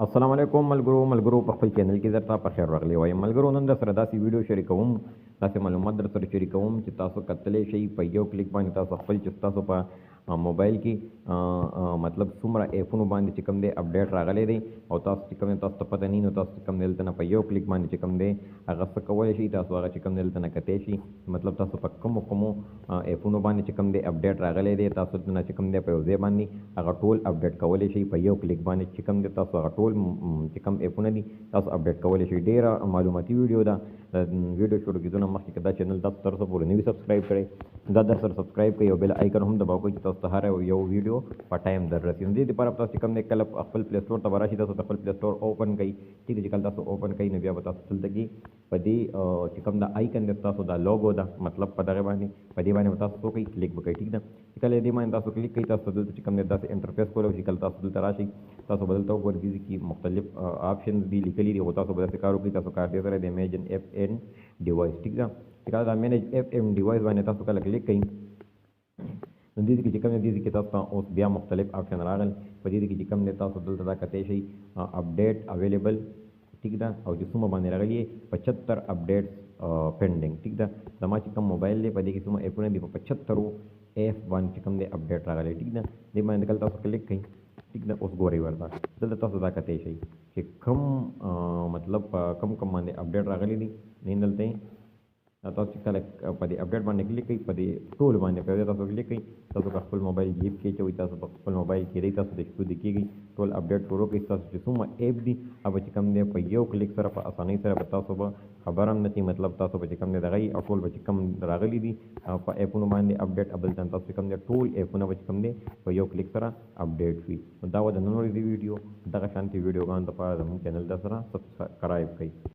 السلام علیکم ملګرو په خپل چینل کې درته په خیر راغلی وایم. ملګرو نن در سره داسې ویډیو شریکوم، داسې معلومات در سره شریکوم چې تاسو کتلی شئ په یو کلیک باندې. تاسو خپل چې تاسو په موبایل کې مطلب څومره ایپونو باندې چې کوم دی اپډیټ راغلی دی او تاسو چې کوم دی تاسو ته پته نه وي، نو تاسو چې کوم دی دلته نه په یو کلیک باندې چې کوم دی هغه څه کولی شئ. تاسو هغه چې کوم دی دلته نه کتی شئ، مطلب تاسو په کومو ایپونو باندې چې کوم دی اپډیټ راغلی دی تاسو دلته نه چې کوم دی په یو ځای باندې هغه ټول اپډیټ کولی شئ. په یو کلیک باندې چې کوم دی تاسو هغه ټول چې کوم ایپونه دي تاسو اپډیټ کولی شئ. ډېره معلوماتي ویډیو ده. ویډیو شروع کېدو نه مخکې که دا چینل تاسو تر اوسه پورې نه وي سبسکرایب کړی، دا در سره سبسکرایب کړئ او بل آیکن هم دباو کړئ چې تاسو ته هر یو ویډیو په ټایم در رسي. دې دپاره تاسو چې کوم دی کله خپل پلی سټور ته به راشئ، تاسو خپل پلی سټور اوپن کړئ. ټیک ده، چې کله تاسو اوپن کړئ نو بیا به تاسو دلته کې په دې چې کوم دا آیکن دی تاسو دا لوګو ده، مطلب په دغه باندې په دې باندې به تاسو څه وکړئ، کلیک به کوئ. ټیک ده، چې کله دې باندې تاسو کلیک کوئ تاسو دلته چې کوم دی داسې انټرفیس کولی شئ. کله تاسو دلته راشئ تاسو به دلته وګورئ دې کې مختلف آپشنز دي لیکلي دي، خو تاسو به داسې کار وکړئ. تاسو کار دې سره د میجن ایپ این ډیوایس. ټیک ده، چې کله دا مینج ایپ این ډیوایس باندې تاسو کله کلیک کوئ نو دې کې چې کوم دی کې تاسو ته اوس بیا مختلف آپشن راغل. په دې کې چې کوم دی تاسو دلته دا کتی شئ اپډیټ اویلیبل. ټیک ده، او چې څومره باندې راغلي 75 اپډیټس پینډینګ. ټیک ده، زما چې کوم موبایل دی په دې کې څومره ایپونه دي په 75 ایپ باندې چې کوم دی اپډیټ راغلی. ټیک ده، دې باندې کله تاسو کلیک کوئ. ټیک ده، اوس ګورئ ورته دلته تاسو دا کتی شئ چې کوم مطلب کوم باندې اپډیټ راغلی دي. نه دلته تاسو چې کله په دې اپډیټ باندې کلیک کوئ، په دې ټول باندې په تاسو کلیک کوئ، تاسو په خپل موبایل جیب کې چوئ، تاسو په خپل موبایل کې دی تاسو د شپو د کېږي ټول اپډیټ شروع کړئ. تاسو چې څومره ایپ دي هغه چې کوم دی په یو کلیک سره په اسانۍ سره به تاسو به خبر هم نه شئ، مطلب تاسو به چې کوم دی دغه او ټول به چې کوم راغلي دي په ایپونو باندې اپډیټ بلته تاسو چې کوم دی ټول ایپونه به چې کوم دی په یو کلیک سره اپډیټ شي. دا و د نن ورځې ویډیو. دغه شانتي ویډیوګانو لپاره زموږ چینل سره سبسکرایب کړئ.